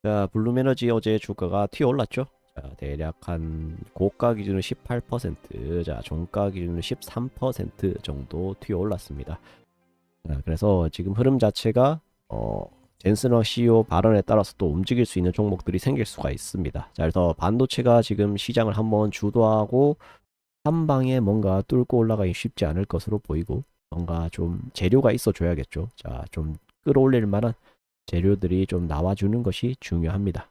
자, 블룸에너지 어제 주가가 튀어 올랐죠. 자, 대략 한 고가 기준으로 18%, 자, 종가 기준으로 13% 정도 튀어 올랐습니다. 자, 그래서 지금 흐름 자체가 젠슨허 CEO 발언에 따라서 또 움직일 수 있는 종목들이 생길 수가 있습니다. 자, 그래서 반도체가 지금 시장을 한번 주도하고 한 방에 뭔가 뚫고 올라가기 쉽지 않을 것으로 보이고, 뭔가 좀 재료가 있어 줘야겠죠. 자, 좀 끌어올릴 만한 재료들이 좀 나와주는 것이 중요합니다.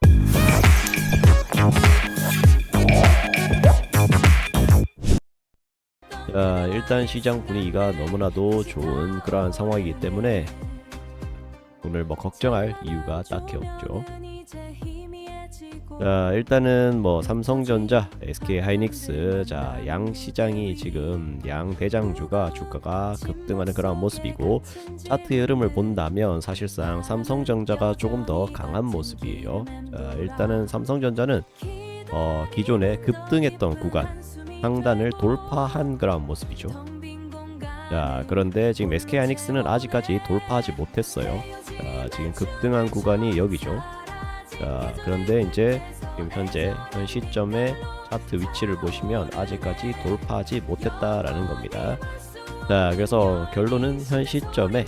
자, 일단 시장 분위기가 너무나도 좋은 그러한 상황이기 때문에 오늘 뭐 걱정할 이유가 딱히 없죠. 자, 일단은 뭐 삼성전자, SK하이닉스, 자, 양 시장이 지금 양 대장주가 주가가 급등하는 그런 모습이고, 차트 흐름을 본다면 사실상 삼성전자가 조금 더 강한 모습이에요. 자, 일단은 삼성전자는 기존에 급등했던 구간 상단을 돌파한 그런 모습이죠. 자, 그런데 지금 SK하이닉스는 아직까지 돌파하지 못했어요. 자, 지금 급등한 구간이 여기죠. 자, 그런데 이제 지금 현재 현 시점의 차트 위치를 보시면 아직까지 돌파하지 못했다라는 겁니다. 자, 그래서 결론은 현 시점에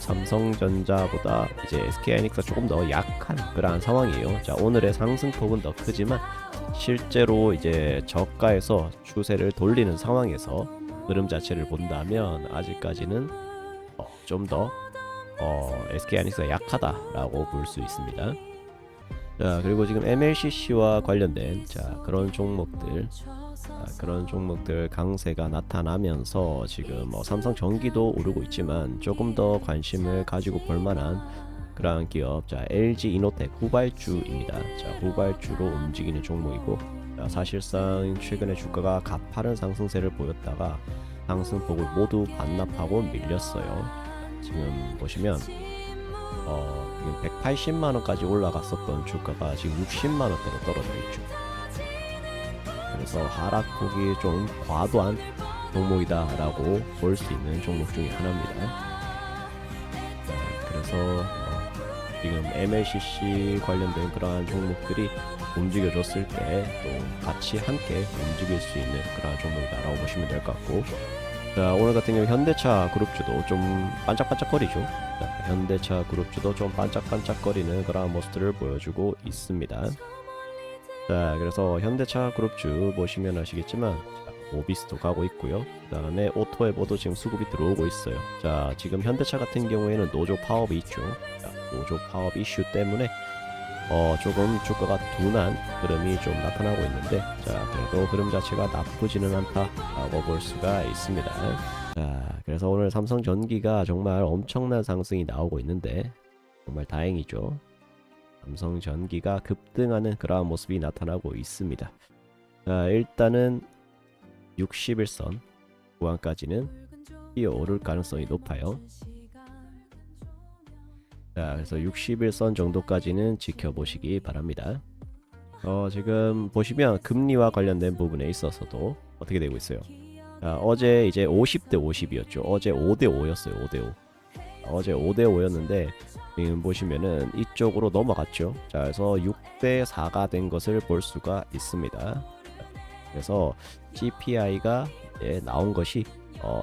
삼성전자보다 이제 SK하이닉스가 조금 더 약한 그러한 상황이에요. 자, 오늘의 상승폭은 더 크지만 실제로 이제 저가에서 추세를 돌리는 상황에서 흐름 자체를 본다면 아직까지는 좀 더 SK하이닉스가 약하다라고 볼 수 있습니다. 자, 그리고 지금 MLCC와 관련된 그런 종목들 강세가 나타나면서 지금 삼성전기도 오르고 있지만 조금 더 관심을 가지고 볼 만한 그러한 기업, 자, LG 이노텍 후발주입니다. 자, 후발주로 움직이는 종목이고, 자, 사실상 최근에 주가가 가파른 상승세를 보였다가 상승폭을 모두 반납하고 밀렸어요. 지금 보시면 지금 180만 원까지 올라갔었던 주가가 지금 60만 원대로 떨어져 있죠. 그래서 하락폭이 좀 과도한 종목이다라고 볼 수 있는 종목 중에 하나입니다. 그래서 지금 MLCC 관련된 그러한 종목들이 움직여줬을 때 또 같이 함께 움직일 수 있는 그러한 종목이다라고 보시면 될 것 같고, 자, 오늘 같은 경우 현대차 그룹주도 좀 반짝반짝거리죠. 자, 현대차 그룹주도 좀 반짝반짝거리는 그런 모습들을 보여주고 있습니다. 자, 그래서 현대차 그룹주 보시면 아시겠지만 모비스도 가고 있고요. 그 다음에 오토에버도 지금 수급이 들어오고 있어요. 자, 지금 현대차 같은 경우에는 노조 파업이 있죠. 자, 노조 파업 이슈 때문에 조금 주가가 둔한 흐름이 좀 나타나고 있는데, 자, 그래도 흐름 자체가 나쁘지는 않다라고 볼 수가 있습니다. 자, 그래서 오늘 삼성전기가 정말 엄청난 상승이 나오고 있는데 정말 다행이죠. 삼성전기가 급등하는 그러한 모습이 나타나고 있습니다. 자, 일단은 61선 구간까지는 뛰어오를 가능성이 높아요. 자, 그래서 61선 정도까지는 지켜보시기 바랍니다. 지금 보시면 금리와 관련된 부분에 있어서도 어떻게 되고 있어요. 자, 어제 이제 50대 50이었죠. 어제 5대 5였어요. 5대 5. 어제 5대 5였는데 지금 보시면은 이쪽으로 넘어갔죠. 자, 그래서 6대 4가 된 것을 볼 수가 있습니다. 그래서 CPI가 나온 것이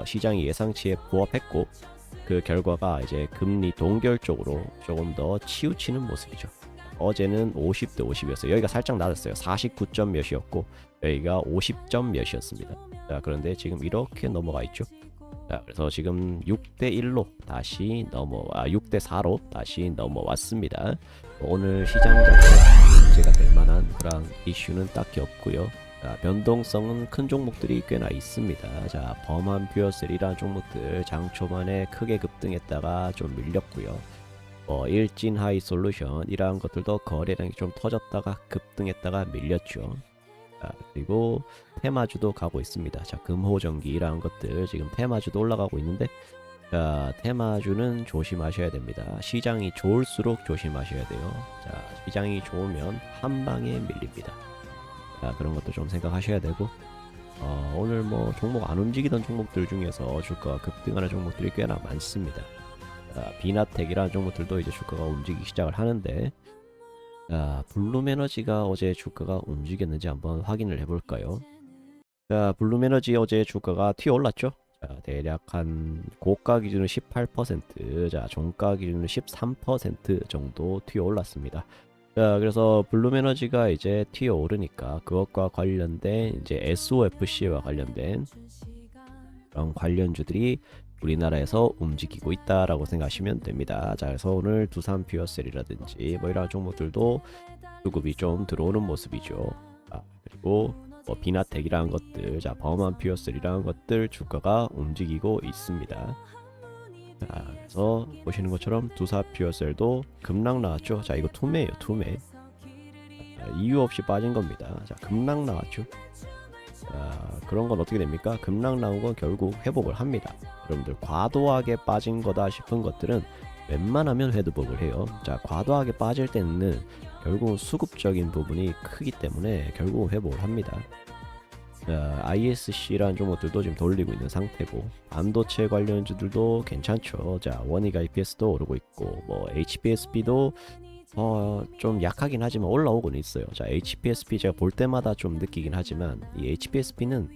시장이 예상치에 부합했고, 그 결과가 이제 금리 동결 쪽으로 조금 더 치우치는 모습이죠. 어제는 50대 50이었어요. 여기가 살짝 낮았어요. 49점 몇이었고 여기가 50점 몇이었습니다. 자, 그런데 지금 이렇게 넘어가 있죠. 자, 그래서 지금 6대 1로 다시 6대 4로 다시 넘어왔습니다. 오늘 시장 자체가 문제가 될 만한 그런 이슈는 딱히 없고요. 자, 변동성은 큰 종목들이 꽤나 있습니다. 자, 범한 퓨어셀이라는 종목들 장 초반에 크게 급등했다가 좀 밀렸고요. 일진 하이 솔루션 이러한 것들도 거래량이 좀 터졌다가 급등했다가 밀렸죠. 자, 그리고 테마주도 가고 있습니다. 자, 금호전기 이러한 것들 지금 테마주도 올라가고 있는데, 자, 테마주는 조심하셔야 됩니다. 시장이 좋을수록 조심하셔야 돼요. 자, 시장이 좋으면 한 방에 밀립니다. 자, 그런 것도 좀 생각하셔야 되고, 오늘 뭐 종목 안 움직이던 종목들 중에서 주가가 급등하는 종목들이 꽤나 많습니다. 자, 비나텍이라는 종목들도 이제 주가가 움직이기 시작을 하는데, 자, 블룸에너지가 어제 주가가 움직였는지 한번 확인을 해볼까요? 자, 블룸에너지 어제 주가가 튀어 올랐죠? 자, 대략 한 고가 기준으로 18%, 자, 종가 기준으로 13% 정도 튀어 올랐습니다. 자, 그래서 블룸에너지가 이제 튀어 오르니까 그것과 관련된 이제 SOFC와 관련된 그런 관련주들이 우리나라에서 움직이고 있다라고 생각하시면 됩니다. 자, 그래서 오늘 두산 퓨어셀이라든지 뭐 이런 종목들도 수급이 좀 들어오는 모습이죠. 아, 그리고 뭐 비나텍이라는 것들, 자, 범한 퓨어셀이라는 것들 주가가 움직이고 있습니다. 자, 그래서 보시는 것처럼 두산 퓨어셀도 급락 나왔죠. 자, 이거 투매예요, 투매. 자, 이유 없이 빠진 겁니다. 자, 급락 나왔죠. 자, 그런 건 어떻게 됩니까? 급락 나온 건 결국 회복을 합니다. 여러분들 과도하게 빠진 거다 싶은 것들은 웬만하면 회복을 해요. 자, 과도하게 빠질 때는 결국은 수급적인 부분이 크기 때문에 결국은 회복을 합니다. 자, ISC라는 종목들도 지금 돌리고 있는 상태고 반도체 관련주들도 괜찮죠. 자, 원익 IPS도 오르고 있고 뭐 HPSP도 좀 약하긴 하지만 올라오고는 있어요. 자, HPSP 제가 볼 때마다 좀 느끼긴 하지만 이 HPSP는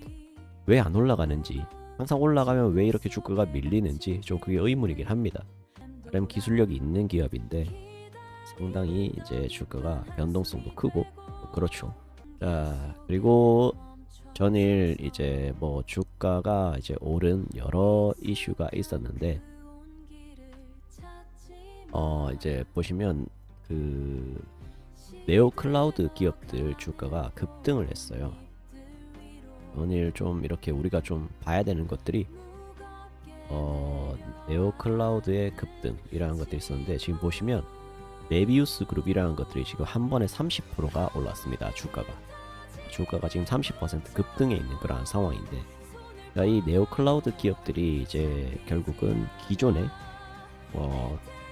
왜 안 올라가는지, 항상 올라가면 왜 이렇게 주가가 밀리는지 좀 그게 의문이긴 합니다. 나름 기술력이 있는 기업인데 상당히 이제 주가가 변동성도 크고 그렇죠. 자, 그리고 전일 이제 뭐 주가가 이제 오른 여러 이슈가 있었는데 이제 보시면 그 네오 클라우드 기업들 주가가 급등을 했어요. 오늘 좀 이렇게 우리가 좀 봐야 되는 것들이 네오 클라우드의 급등이라는 것들이 있었는데 지금 보시면 메비우스 그룹이라는 것들이 지금 한 번에 30%가 올랐습니다. 주가가 지금 30% 급등해 있는 그런 상황인데, 그러니까 이 네오 클라우드 기업들이 이제 결국은 기존에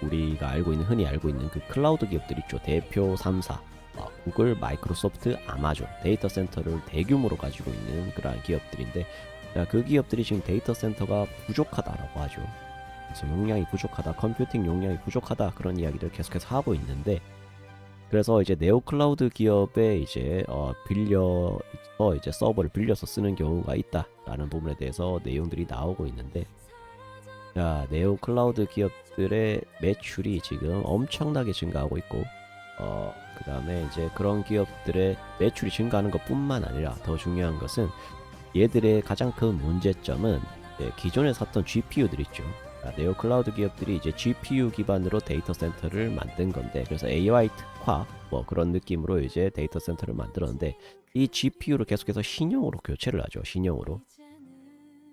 우리가 알고 있는, 흔히 알고 있는 그 클라우드 기업들 있죠. 대표 3사 구글, 마이크로소프트, 아마존 데이터 센터를 대규모로 가지고 있는 그러한 기업들인데, 그 기업들이 지금 데이터 센터가 부족하다라고 하죠. 그래서 용량이 부족하다, 컴퓨팅 용량이 부족하다, 그런 이야기를 계속해서 하고 있는데, 그래서 이제 네오 클라우드 기업에 이제 빌려서 이제 서버를 빌려서 쓰는 경우가 있다라는 부분에 대해서 내용들이 나오고 있는데, 자, 네오 클라우드 기업들의 매출이 지금 엄청나게 증가하고 있고, 그 다음에 이제 그런 기업들의 매출이 증가하는 것뿐만 아니라 더 중요한 것은 얘들의 가장 큰 문제점은 기존에 샀던 GPU들 있죠. 네오 클라우드 기업들이 이제 GPU 기반으로 데이터 센터를 만든 건데, 그래서 AI 특화 뭐 그런 느낌으로 이제 데이터 센터를 만들었는데, 이 GPU를 계속해서 신형으로 교체를 하죠. 신형으로.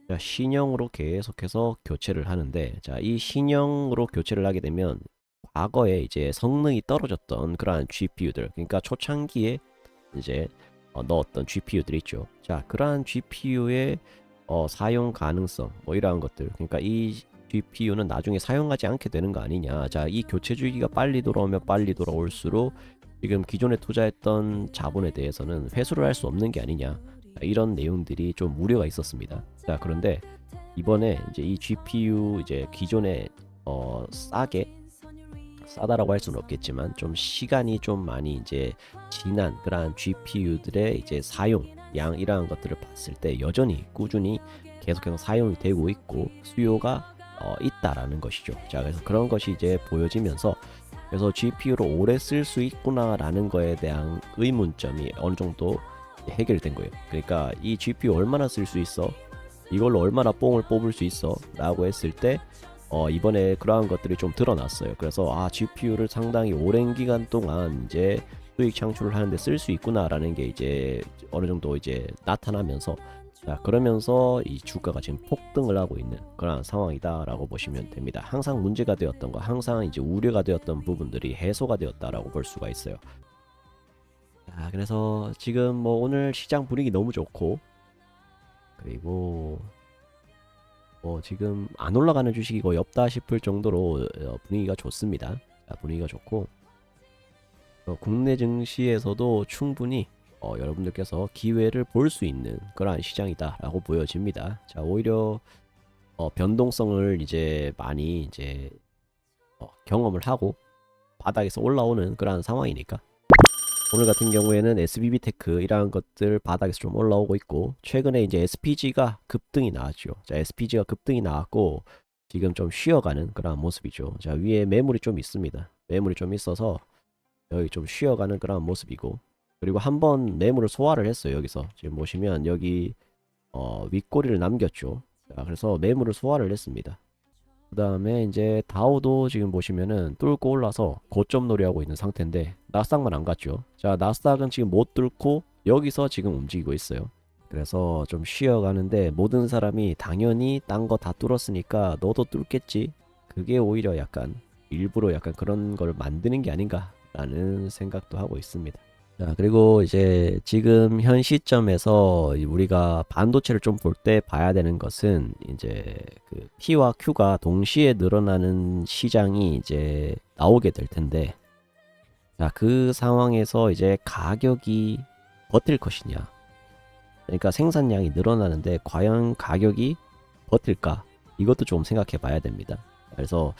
자, 신형으로 계속해서 교체를 하는데, 자, 이 신형으로 교체를 하게 되면 과거에 이제 성능이 떨어졌던 그러한 GPU들, 그러니까 초창기에 이제 넣었던 GPU들 있죠. 자, 그러한 GPU의 사용 가능성 뭐 이러한 것들, 그러니까 이 GPU는 나중에 사용하지 않게 되는 거 아니냐. 자, 이 교체 주기가 빨리 돌아오면 빨리 돌아올수록 지금 기존에 투자했던 자본에 대해서는 회수를 할 수 없는 게 아니냐. 자, 이런 내용들이 좀 우려가 있었습니다. 자, 그런데 이번에 이제 이 GPU 이제 기존에 싸다라고 할 수는 없겠지만 좀 시간이 좀 많이 이제 지난 그러한 GPU들의 이제 사용량 이러한 것들을 봤을 때 여전히 꾸준히 계속해서 사용이 되고 있고 수요가 있다라는 것이죠. 자, 그래서 그런 것이 이제 보여지면서, 그래서 GPU를 오래 쓸 수 있구나라는 거에 대한 의문점이 어느 정도 해결된 거예요. 그러니까 이 GPU 얼마나 쓸 수 있어? 이걸로 얼마나 뽕을 뽑을 수 있어? 라고 했을 때 이번에 그러한 것들이 좀 드러났어요. 그래서 GPU를 상당히 오랜 기간 동안 이제 수익 창출을 하는데 쓸 수 있구나라는 게 이제 어느 정도 이제 나타나면서, 자, 그러면서 이 주가가 지금 폭등을 하고 있는 그런 상황이다라고 보시면 됩니다. 항상 문제가 되었던 거, 항상 이제 우려가 되었던 부분들이 해소가 되었다라고 볼 수가 있어요. 자, 그래서 지금 뭐 오늘 시장 분위기 너무 좋고, 그리고 지금 안 올라가는 주식이 거의 없다 싶을 정도로 분위기가 좋습니다. 자, 분위기가 좋고 국내 증시에서도 충분히 여러분들께서 기회를 볼 수 있는 그러한 시장이다라고 보여집니다. 자, 오히려 변동성을 이제 많이 이제 경험을 하고 바닥에서 올라오는 그러한 상황이니까, 오늘 같은 경우에는 SBB테크 이러한 것들 바닥에서 좀 올라오고 있고, 최근에 이제 SPG가 급등이 나왔죠. 자, SPG가 급등이 나왔고 지금 좀 쉬어가는 그런 모습이죠. 자, 위에 매물이 좀 있습니다. 매물이 좀 있어서 여기 좀 쉬어가는 그런 모습이고, 그리고 한번 매물을 소화를 했어요. 여기서 지금 보시면 여기 윗꼬리를 남겼죠. 자, 그래서 매물을 소화를 했습니다. 그 다음에 이제 다우도 지금 보시면은 뚫고 올라서 고점 놀이하고 있는 상태인데, 나스닥만 안 갔죠. 자, 나스닥은 지금 못 뚫고 여기서 지금 움직이고 있어요. 그래서 좀 쉬어가는데, 모든 사람이 당연히 딴 거 다 뚫었으니까 너도 뚫겠지, 그게 오히려 약간 일부러 약간 그런 걸 만드는 게 아닌가라는 생각도 하고 있습니다. 자, 그리고 이제 지금 현 시점에서 우리가 반도체를 좀 볼 때 봐야 되는 것은, 이제 그 P와 Q가 동시에 늘어나는 시장이 이제 나오게 될 텐데, 자, 그 상황에서 이제 가격이 버틸 것이냐. 그러니까 생산량이 늘어나는데 과연 가격이 버틸까? 이것도 좀 생각해 봐야 됩니다. 그래서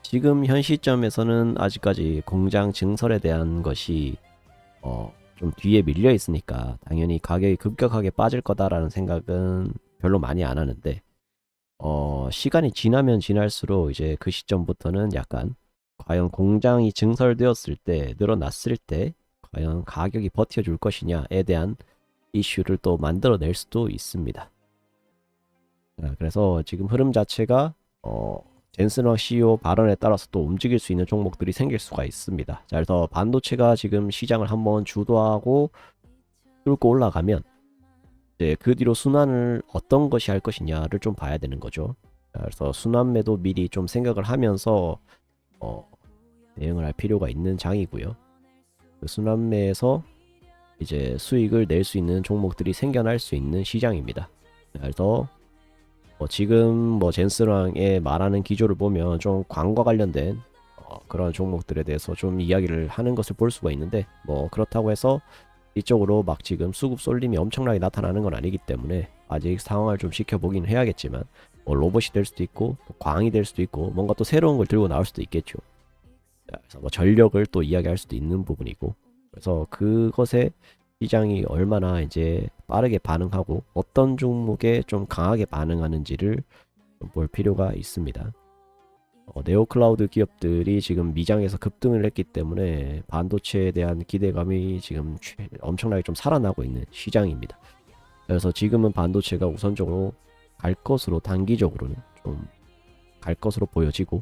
지금 현 시점에서는 아직까지 공장 증설에 대한 것이 좀 뒤에 밀려 있으니까 당연히 가격이 급격하게 빠질 거다라는 생각은 별로 많이 안 하는데, 시간이 지나면 지날수록 이제 그 시점부터는 약간 과연 공장이 증설되었을 때, 늘어났을 때 과연 가격이 버텨줄 것이냐에 대한 이슈를 또 만들어낼 수도 있습니다. 자, 그래서 지금 흐름 자체가 젠슨왕 CEO 발언에 따라서 또 움직일 수 있는 종목들이 생길 수가 있습니다. 자, 그래서 반도체가 지금 시장을 한번 주도하고 뚫고 올라가면 이제 그 뒤로 순환을 어떤 것이 할 것이냐를 좀 봐야 되는 거죠. 자, 그래서 순환매도 미리 좀 생각을 하면서 대응을 할 필요가 있는 장이고요. 그 순환매에서 이제 수익을 낼 수 있는 종목들이 생겨날 수 있는 시장입니다. 자, 그래서 지금 젠스랑의 말하는 기조를 보면 좀 광과 관련된 그런 종목들에 대해서 좀 이야기를 하는 것을 볼 수가 있는데, 그렇다고 해서 이쪽으로 막 지금 수급 쏠림이 엄청나게 나타나는 건 아니기 때문에 아직 상황을 좀 지켜보긴 해야겠지만, 로봇이 될 수도 있고 광이 될 수도 있고 뭔가 또 새로운 걸 들고 나올 수도 있겠죠. 그래서 전력을 또 이야기할 수도 있는 부분이고, 그래서 그것에 시장이 얼마나 이제 빠르게 반응하고 어떤 종목에 좀 강하게 반응하는지를 볼 필요가 있습니다. 네오클라우드 기업들이 지금 미장에서 급등을 했기 때문에 반도체에 대한 기대감이 지금 엄청나게 좀 살아나고 있는 시장입니다. 그래서 지금은 반도체가 우선적으로 갈 것으로, 단기적으로는 좀 갈 것으로 보여지고,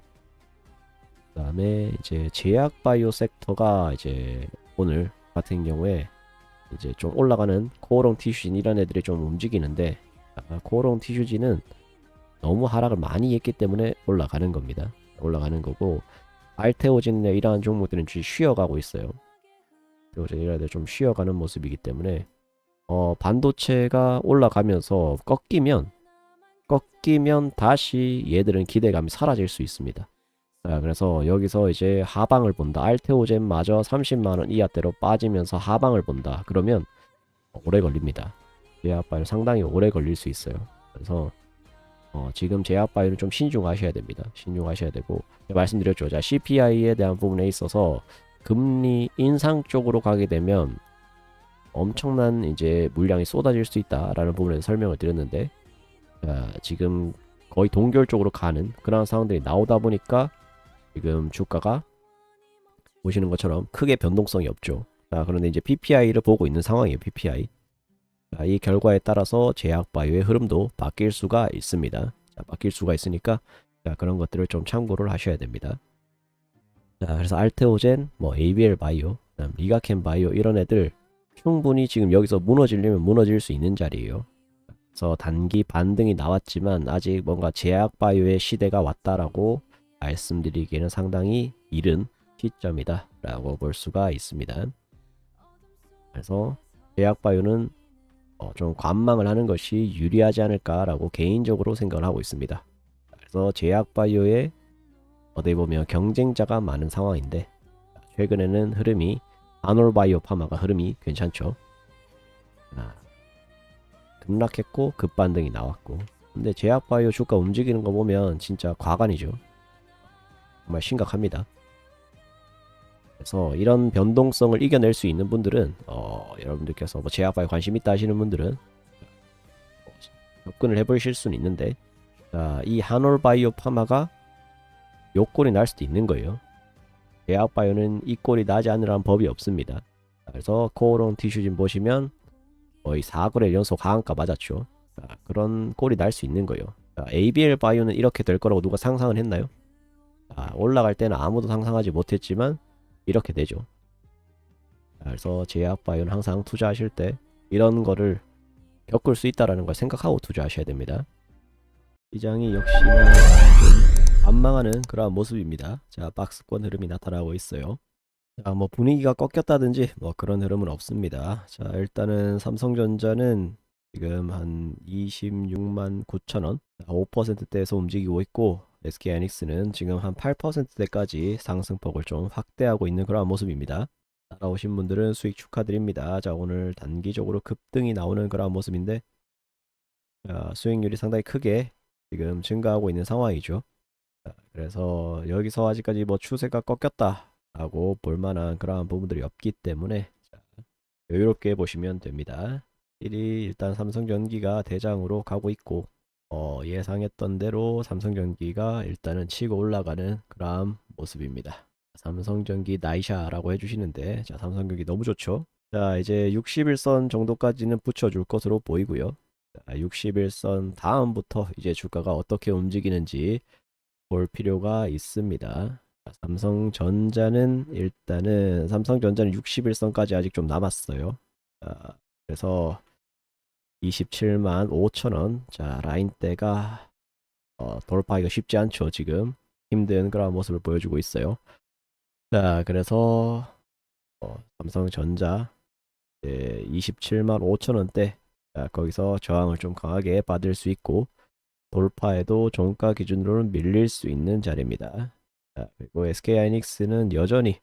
그 다음에 이제 제약 바이오 섹터가 이제 오늘 같은 경우에 이제 좀 올라가는 코오롱 티슈진 이런 애들이 좀 움직이는데, 코오롱 티슈진은 너무 하락을 많이 했기 때문에 올라가는 겁니다. 올라가는 거고, 알테오진이나 이러한 종목들은 좀 쉬어가고 있어요. 알테오진 이런 애들 좀 쉬어가는 모습이기 때문에 반도체가 올라가면서 꺾이면 다시 얘들은 기대감이 사라질 수 있습니다. 자, 그래서 여기서 이제 하방을 본다. 알테오젠마저 30만원 이하대로 빠지면서 하방을 본다. 그러면 오래 걸립니다. 제약바이오 상당히 오래 걸릴 수 있어요. 그래서 지금 제약바이오는 좀 신중하셔야 됩니다. 신중하셔야 되고, 말씀드렸죠. 자, CPI에 대한 부분에 있어서 금리 인상 쪽으로 가게 되면 엄청난 이제 물량이 쏟아질 수 있다라는 부분에서 설명을 드렸는데, 지금 거의 동결적으로 가는 그런 상황들이 나오다 보니까 지금 주가가 보시는 것처럼 크게 변동성이 없죠. 자, 그런데 이제 PPI를 보고 있는 상황이에요. PPI. 자, 이 결과에 따라서 제약바이오의 흐름도 바뀔 수가 있습니다. 자, 바뀔 수가 있으니까 그런 것들을 좀 참고를 하셔야 됩니다. 자, 그래서 알테오젠, ABL 바이오, 리가켄 바이오 이런 애들 충분히 지금 여기서 무너지려면 무너질 수 있는 자리예요. 그래서 단기 반등이 나왔지만 아직 뭔가 제약바이오의 시대가 왔다라고 말씀드리기에는 상당히 이른 시점이다 라고 볼 수가 있습니다. 그래서 제약바이오는 좀 관망을 하는 것이 유리하지 않을까 라고 개인적으로 생각을 하고 있습니다. 그래서 제약바이오에 어디 보면 경쟁자가 많은 상황인데, 최근에는 흐름이 아놀바이오 파마가 흐름이 괜찮죠. 급락했고 급반등이 나왔고, 근데 제약바이오 주가 움직이는 거 보면 진짜 과관이죠. 정말 심각합니다. 그래서 이런 변동성을 이겨낼 수 있는 분들은 여러분들께서 뭐 제약바에 관심 있다 하시는 분들은 접근을 해보실 수는 있는데, 자, 이 한올바이오 파마가 요 꼴이 날 수도 있는 거예요. 제약바이오는 이 꼴이 나지 않으라는 법이 없습니다. 그래서 코오롱 티슈진 보시면 거의 4거래 연속 하한가 맞았죠. 자, 그런 꼴이 날 수 있는 거예요. 자, ABL 바이오는 이렇게 될 거라고 누가 상상을 했나요? 자, 올라갈 때는 아무도 상상하지 못했지만 이렇게 되죠. 자, 그래서 제약바이오는 항상 투자하실 때 이런 거를 겪을 수 있다라는 걸 생각하고 투자하셔야 됩니다. 시장이 역시나 좀 관망하는 그러한 모습입니다. 자, 박스권 흐름이 나타나고 있어요. 자, 뭐 분위기가 꺾였다든지 뭐 그런 흐름은 없습니다. 자, 일단은 삼성전자는 지금 한 26만 9천 원, 5%대에서 움직이고 있고, SK하이닉스는 지금 한 8%대까지 상승폭을 좀 확대하고 있는 그런 모습입니다. 따라오신 분들은 수익 축하드립니다. 자, 오늘 단기적으로 급등이 나오는 그런 모습인데, 자, 수익률이 상당히 크게 지금 증가하고 있는 상황이죠. 자, 그래서 여기서 아직까지 뭐 추세가 꺾였다 라고 볼만한 그러한 부분들이 없기 때문에, 자, 여유롭게 보시면 됩니다. 1위 일단 삼성전기가 대장으로 가고 있고, 예상했던 대로 삼성전기가 일단은 치고 올라가는 그러한 모습입니다. 삼성전기 나이샤라고 해주시는데, 자, 삼성전기 너무 좋죠. 자, 이제 61선 정도까지는 붙여줄 것으로 보이고요. 자, 61선 다음부터 이제 주가가 어떻게 움직이는지 볼 필요가 있습니다. 삼성전자는 일단은 삼성전자는 61선까지 아직 좀 남았어요. 자, 그래서 27만 5천원. 자, 라인대가 돌파하기가 쉽지 않죠. 지금 힘든 그런 모습을 보여주고 있어요. 자, 그래서 삼성전자 27만 5천원대, 자, 거기서 저항을 좀 강하게 받을 수 있고, 돌파에도 종가 기준으로는 밀릴 수 있는 자리입니다. 자, 그리고 SK하이닉스는 여전히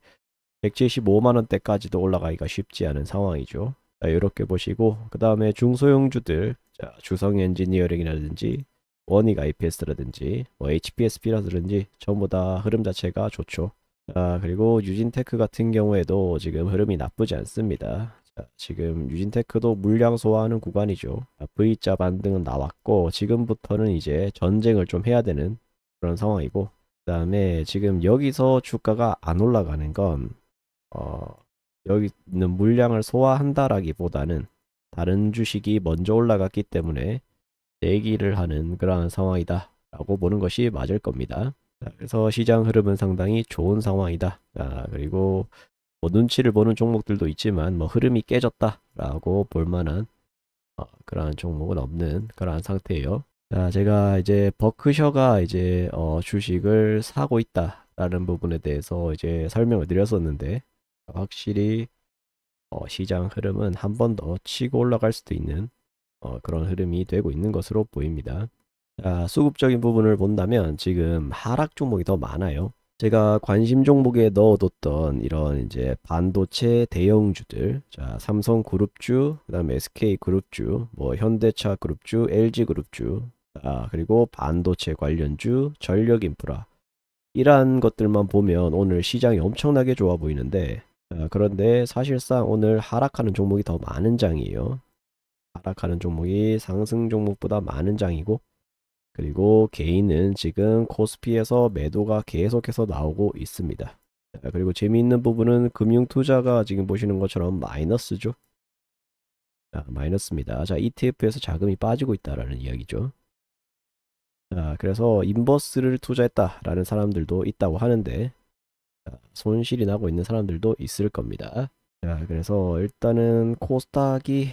175만원대까지도 올라가기가 쉽지 않은 상황이죠. 자, 이렇게 보시고, 그 다음에 중소형주들, 자, 주성 엔지니어링이라든지 원익 IPS라든지 뭐 HPSP라든지 전부 다 흐름 자체가 좋죠. 자, 그리고 유진테크 같은 경우에도 지금 흐름이 나쁘지 않습니다. 자, 지금 유진테크도 물량 소화하는 구간이죠. V자 반등은 나왔고, 지금부터는 이제 전쟁을 좀 해야 되는 그런 상황이고, 그 다음에 지금 여기서 주가가 안 올라가는 건 여기 있는 물량을 소화한다라기보다는 다른 주식이 먼저 올라갔기 때문에 대기를 하는 그러한 상황이다 라고 보는 것이 맞을 겁니다. 자, 그래서 시장 흐름은 상당히 좋은 상황이다. 자, 그리고 뭐 눈치를 보는 종목들도 있지만 뭐 흐름이 깨졌다 라고 볼만한 그러한 종목은 없는 그러한 상태예요. 자, 제가 이제 버크셔가 이제 주식을 사고 있다 라는 부분에 대해서 이제 설명을 드렸었는데, 확실히 시장 흐름은 한 번 더 치고 올라갈 수도 있는 그런 흐름이 되고 있는 것으로 보입니다. 자, 수급적인 부분을 본다면 지금 하락 종목이 더 많아요. 제가 관심 종목에 넣어뒀던 이런 이제 반도체 대형주들, 자, 삼성그룹주, 그다음에 SK그룹주, 뭐 현대차 그룹주, LG그룹주, 자, 그리고 반도체 관련주, 전력인프라, 이러한 것들만 보면 오늘 시장이 엄청나게 좋아 보이는데, 그런데 사실상 오늘 하락하는 종목이 더 많은 장이에요. 하락하는 종목이 상승 종목보다 많은 장이고, 그리고 개인은 지금 코스피에서 매도가 계속해서 나오고 있습니다. 자, 그리고 재미있는 부분은 금융투자가 지금 보시는 것처럼 마이너스죠. 자, 마이너스입니다. 자, ETF에서 자금이 빠지고 있다라는 이야기죠. 자, 그래서 인버스를 투자했다라는 사람들도 있다고 하는데, 자, 손실이 나고 있는 사람들도 있을 겁니다. 자, 그래서 일단은 코스닥이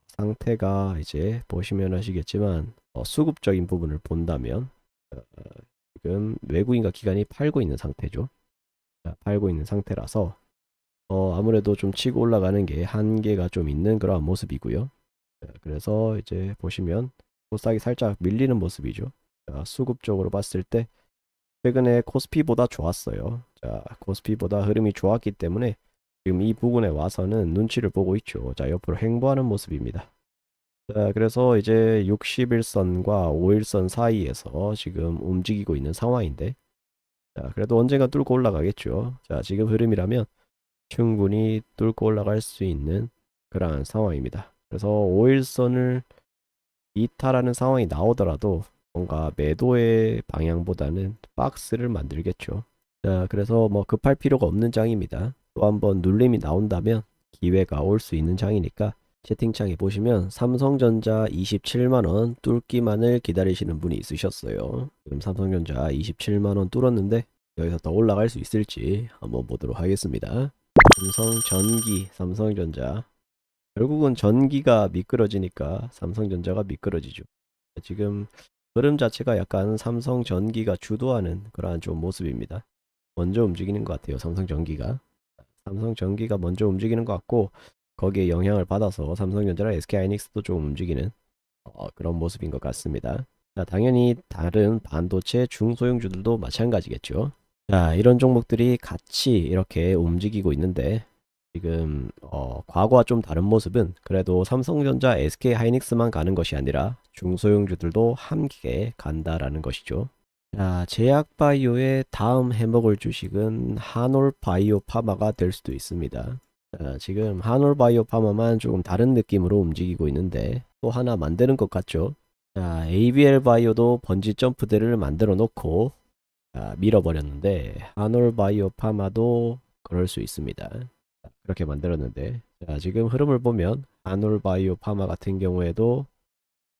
상태가 이제 보시면 아시겠지만 수급적인 부분을 본다면 지금 외국인과 기관이 팔고 있는 상태죠. 자, 팔고 있는 상태라서 아무래도 좀 치고 올라가는 게 한계가 좀 있는 그런 모습이고요. 자, 그래서 이제 보시면 코스닥이 살짝 밀리는 모습이죠. 자, 수급적으로 봤을 때 최근에 코스피보다 좋았어요. 자, 코스피보다 흐름이 좋았기 때문에 지금 이 부분에 와서는 눈치를 보고 있죠. 자, 옆으로 횡보하는 모습입니다. 자, 그래서 이제 61선과 5일선 사이에서 지금 움직이고 있는 상황인데, 자, 그래도 언젠가 뚫고 올라가겠죠. 자, 지금 흐름이라면 충분히 뚫고 올라갈 수 있는 그러한 상황입니다. 그래서 5일선을 이탈하는 상황이 나오더라도 뭔가 매도의 방향보다는 박스를 만들겠죠. 자, 그래서 뭐 급할 필요가 없는 장입니다. 또 한번 눌림이 나온다면 기회가 올 수 있는 장이니까 채팅창에 보시면 삼성전자 27만원 뚫기만을 기다리시는 분이 있으셨어요. 지금 삼성전자 27만원 뚫었는데 여기서 더 올라갈 수 있을지 한번 보도록 하겠습니다. 삼성전기, 삼성전자. 결국은 전기가 미끄러지니까 삼성전자가 미끄러지죠. 지금 흐름 자체가 약간 삼성전기가 주도하는 그러한 좀 모습입니다. 먼저 움직이는 것 같아요. 삼성전기가 먼저 움직이는 것 같고 거기에 영향을 받아서 삼성전자랑 SK하이닉스도 좀 움직이는 그런 모습인 것 같습니다. 자, 당연히 다른 반도체 중소형주들도 마찬가지겠죠. 자, 이런 종목들이 같이 이렇게 움직이고 있는데 지금 과거와 좀 다른 모습은 그래도 삼성전자, SK하이닉스만 가는 것이 아니라 중소형주들도 함께 간다라는 것이죠. 자, 제약바이오의 다음 해먹을 주식은 한올바이오 파마가 될 수도 있습니다. 자, 지금 한올바이오 파마만 조금 다른 느낌으로 움직이고 있는데 또 하나 만드는 것 같죠. 자, ABL 바이오도 번지 점프대를 만들어 놓고 밀어버렸는데 한올바이오 파마도 그럴 수 있습니다. 그렇게 만들었는데 자, 지금 흐름을 보면 한올바이오 파마 같은 경우에도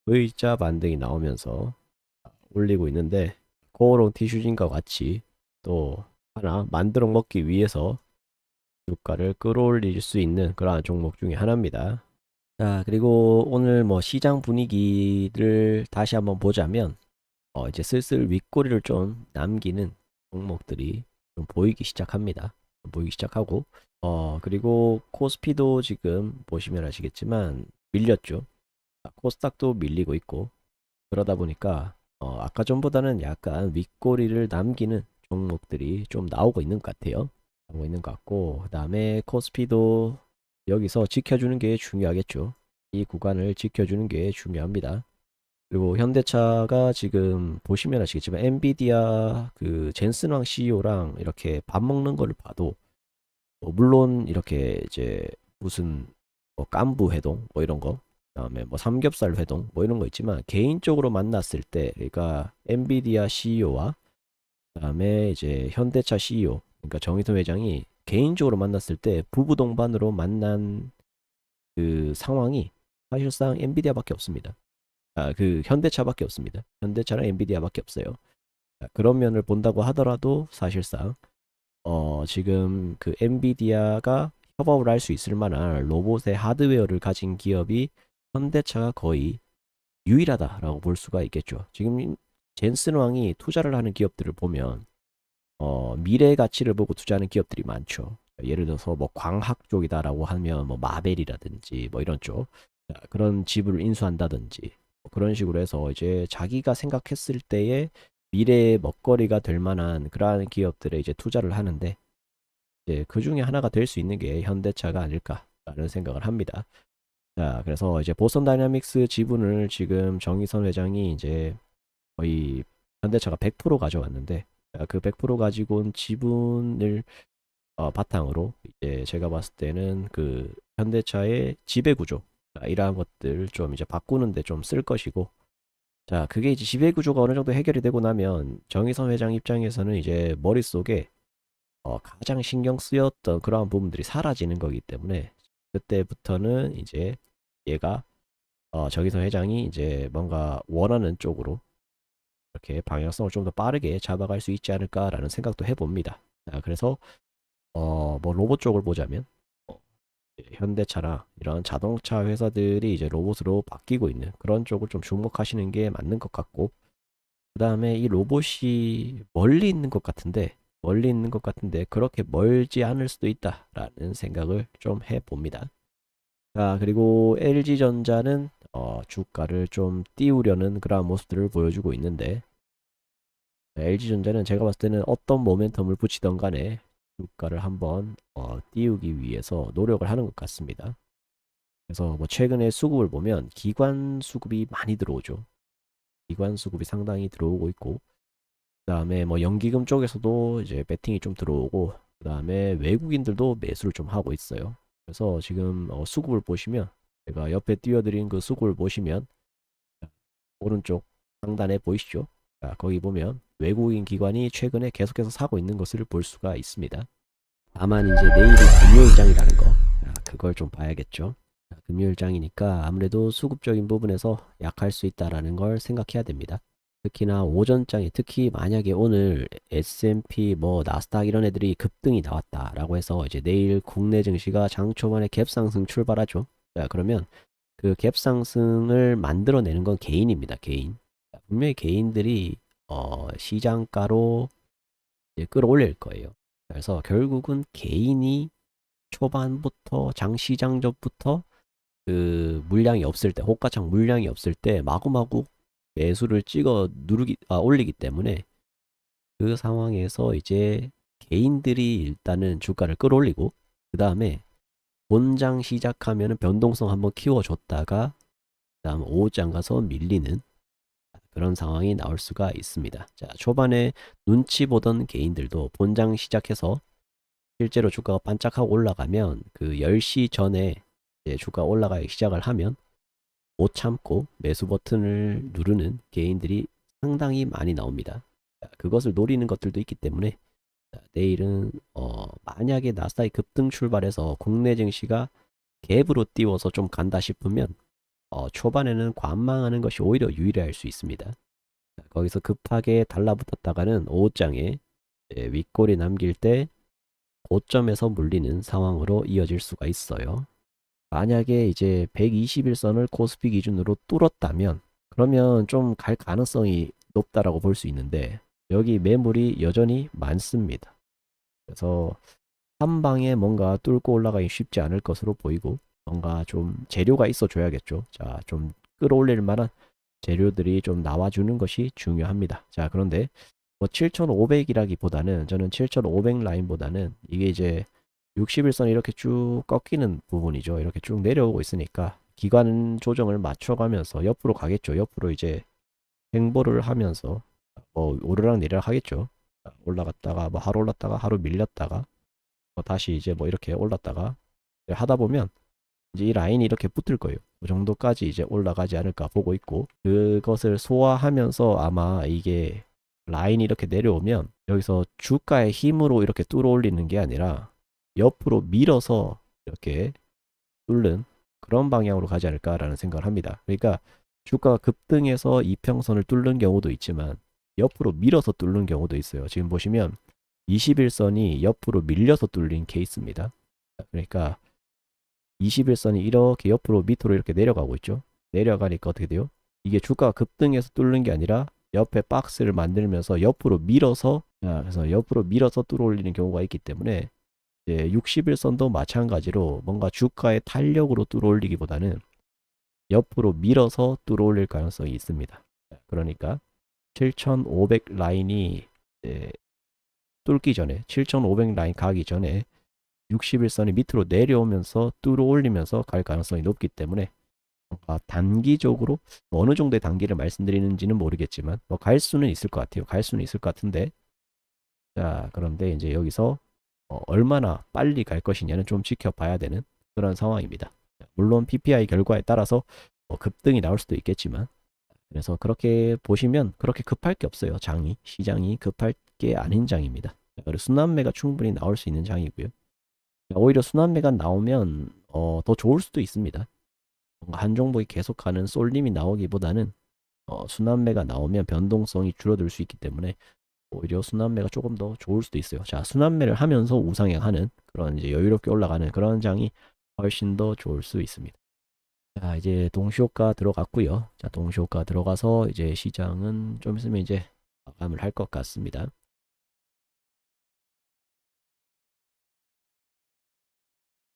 V자 반등이 나오면서 올리고 있는데 코오롱 티슈진과 같이 또 하나 만들어 먹기 위해서 주가를 끌어올릴 수 있는 그러한 종목 중에 하나입니다. 자, 그리고 오늘 뭐 시장 분위기를 다시 한번 보자면 이제 슬슬 윗꼬리를 좀 남기는 종목들이 좀 보이기 시작합니다. 보이기 시작하고 그리고 코스피도 지금 보시면 아시겠지만 밀렸죠. 코스닥도 밀리고 있고 그러다 보니까 아까 전보다는 약간 윗꼬리를 남기는 종목들이 좀 나오고 있는 것 같아요. 나오고 있는 것 같고 그 다음에 코스피도 여기서 지켜주는 게 중요하겠죠. 이 구간을 지켜주는 게 중요합니다. 그리고 현대차가 지금 보시면 아시겠지만 엔비디아 그 젠슨왕 CEO랑 이렇게 밥 먹는 거를 봐도 물론 이렇게 이제 무슨 뭐 깐부 회동 뭐 이런 거 그다음에 뭐 삼겹살 회동 뭐 이런 거 있지만 개인적으로 만났을 때 그러니까 엔비디아 CEO와 그다음에 이제 현대차 CEO 그러니까 정의선 회장이 개인적으로 만났을 때 부부 동반으로 만난 그 상황이 사실상 엔비디아밖에 없습니다. 그 현대차밖에 없습니다. 현대차랑 엔비디아밖에 없어요. 그런 면을 본다고 하더라도 사실상 지금 그 엔비디아가 협업을 할 수 있을 만한 로봇의 하드웨어를 가진 기업이 현대차가 거의 유일하다라고 볼 수가 있겠죠. 지금 젠슨 왕이 투자를 하는 기업들을 보면 미래 가치를 보고 투자하는 기업들이 많죠. 예를 들어서 뭐 광학 쪽이다라고 하면 뭐 마벨이라든지 뭐 이런 쪽 그런 지분을 인수한다든지 뭐 그런 식으로 해서 이제 자기가 생각했을 때에 미래의 먹거리가 될 만한 그러한 기업들에 이제 투자를 하는데 이제 그 중에 하나가 될 수 있는 게 현대차가 아닐까라는 생각을 합니다. 자, 그래서 이제 보선 다이나믹스 지분을 지금 정의선 회장이 이제 거의 현대차가 100% 가져왔는데 그 100% 가지고 온 지분을 바탕으로 이제 제가 봤을 때는 그 현대차의 지배 구조 이러한 것들 좀 이제 바꾸는데 좀 쓸 것이고 자 그게 이제 지배 구조가 어느 정도 해결이 되고 나면 정의선 회장 입장에서는 이제 머릿속에 가장 신경 쓰였던 그러한 부분들이 사라지는 거기 때문에 그때부터는 이제 얘가 정의선 회장이 이제 뭔가 원하는 쪽으로 이렇게 방향성을 좀 더 빠르게 잡아갈 수 있지 않을까라는 생각도 해봅니다. 자, 그래서 뭐 로봇 쪽을 보자면 현대차나 이런 자동차 회사들이 이제 로봇으로 바뀌고 있는 그런 쪽을 좀 주목하시는 게 맞는 것 같고 그 다음에 이 로봇이 멀리 있는 것 같은데 그렇게 멀지 않을 수도 있다라는 생각을 좀 해봅니다. 자, 그리고 LG전자는 주가를 좀 띄우려는 그런 모습들을 보여주고 있는데 LG전자는 제가 봤을 때는 어떤 모멘텀을 붙이던 간에 주가를 한번 띄우기 위해서 노력을 하는 것 같습니다. 그래서 뭐 최근에 수급을 보면 기관 수급이 많이 들어오죠. 기관 수급이 상당히 들어오고 있고 그다음에 뭐 연기금 쪽에서도 이제 배팅이 좀 들어오고, 그다음에 외국인들도 매수를 좀 하고 있어요. 그래서 지금 수급을 보시면, 제가 옆에 띄워드린 그 수급을 보시면 오른쪽 상단에 보이시죠? 자, 거기 보면 외국인 기관이 최근에 계속해서 사고 있는 것을 볼 수가 있습니다. 다만 이제 내일이 금요일장이라는 거, 그걸 좀 봐야겠죠. 금요일장이니까 아무래도 수급적인 부분에서 약할 수 있다라는 걸 생각해야 됩니다. 특히나 오전장에, 특히 만약에 오늘 S&P 뭐 나스닥 이런 애들이 급등이 나왔다라고 해서 이제 내일 국내 증시가 장 초반에 갭 상승 출발하죠. 자, 그러면 그 갭 상승을 만들어내는 건 개인입니다. 개인. 분명히 개인들이 시장가로 이제 끌어올릴 거예요. 그래서 결국은 개인이 초반부터 시장 전부터 그 물량이 없을 때, 호가창 물량이 없을 때 마구마구 매수를 찍어 올리기 때문에, 그 상황에서 이제 개인들이 일단은 주가를 끌어올리고, 그 다음에 본장 시작하면은 변동성 한번 키워줬다가 그다음 오후장 가서 밀리는 그런 상황이 나올 수가 있습니다. 자, 초반에 눈치 보던 개인들도 본장 시작해서 실제로 주가가 반짝하고 올라가면 그 10시 전에 이제 주가 올라가기 시작을 하면 못 참고 매수 버튼을 누르는 개인들이 상당히 많이 나옵니다. 자, 그것을 노리는 것들도 있기 때문에, 자, 내일은 만약에 나스닥이 급등 출발해서 국내 증시가 갭으로 띄워서 좀 간다 싶으면 초반에는 관망하는 것이 오히려 유리할 수 있습니다. 자, 거기서 급하게 달라붙었다가는 오후장에 윗골이 남길 때 고점에서 물리는 상황으로 이어질 수가 있어요. 만약에 이제 121선을 코스피 기준으로 뚫었다면, 그러면 좀 갈 가능성이 높다라고 볼 수 있는데, 여기 매물이 여전히 많습니다. 그래서 한 방에 뭔가 뚫고 올라가기 쉽지 않을 것으로 보이고, 뭔가 좀 재료가 있어 줘야겠죠. 자, 좀 끌어올릴 만한 재료들이 좀 나와주는 것이 중요합니다. 자, 그런데 뭐 7,500이라기보다는, 저는 7,500 라인보다는 이게 이제 61선 이렇게 쭉 꺾이는 부분이죠. 이렇게 쭉 내려오고 있으니까 기관 조정을 맞춰가면서 옆으로 가겠죠. 옆으로 이제 행보를 하면서 뭐 오르락 내리락 하겠죠. 올라갔다가 뭐 하루 올랐다가 하루 밀렸다가 다시 이제 뭐 이렇게 올랐다가 하다 보면 이제 이 라인이 이렇게 붙을 거예요. 그 정도까지 이제 올라가지 않을까 보고 있고, 그것을 소화하면서 아마 이게 라인이 이렇게 내려오면 여기서 주가의 힘으로 이렇게 뚫어 올리는 게 아니라 옆으로 밀어서 이렇게 뚫는 그런 방향으로 가지 않을까라는 생각을 합니다. 그러니까 주가가 급등해서 이평선을 뚫는 경우도 있지만 옆으로 밀어서 뚫는 경우도 있어요. 지금 보시면 21선이 옆으로 밀려서 뚫린 케이스입니다. 그러니까 21선이 이렇게 옆으로 밑으로 이렇게 내려가고 있죠. 내려가니까 어떻게 돼요? 이게 주가가 급등해서 뚫는 게 아니라 옆에 박스를 만들면서 옆으로 밀어서, 그래서 옆으로 밀어서 뚫어 올리는 경우가 있기 때문에, 이제 61선도 마찬가지로 뭔가 주가의 탄력으로 뚫어 올리기보다는 옆으로 밀어서 뚫어 올릴 가능성이 있습니다. 그러니까 7,500 라인이 뚫기 전에, 7,500 라인 가기 전에 61선이 밑으로 내려오면서 뚫어 올리면서 갈 가능성이 높기 때문에, 단기적으로 어느 정도의 단기를 말씀드리는지는 모르겠지만 뭐 갈 수는 있을 것 같아요. 갈 수는 있을 것 같은데, 자, 그런데 이제 여기서 얼마나 빨리 갈 것이냐는 좀 지켜봐야 되는 그런 상황입니다. 물론 PPI 결과에 따라서 급등이 나올 수도 있겠지만, 그래서 그렇게 보시면 그렇게 급할 게 없어요. 시장이 급할 게 아닌 장입니다. 그리고 순환매가 충분히 나올 수 있는 장이고요. 오히려 순환매가 나오면 더 좋을 수도 있습니다. 뭔가 한 종목이 계속 가는 쏠림이 나오기보다는 순환매가 나오면 변동성이 줄어들 수 있기 때문에 오히려 순환매가 조금 더 좋을 수도 있어요. 자, 순환매를 하면서 우상향하는 그런 이제 여유롭게 올라가는 그런 장이 훨씬 더 좋을 수 있습니다. 자, 이제 동시호가 들어갔고요. 자, 동시호가 들어가서 이제 시장은 좀 있으면 이제 마감을 할 것 같습니다.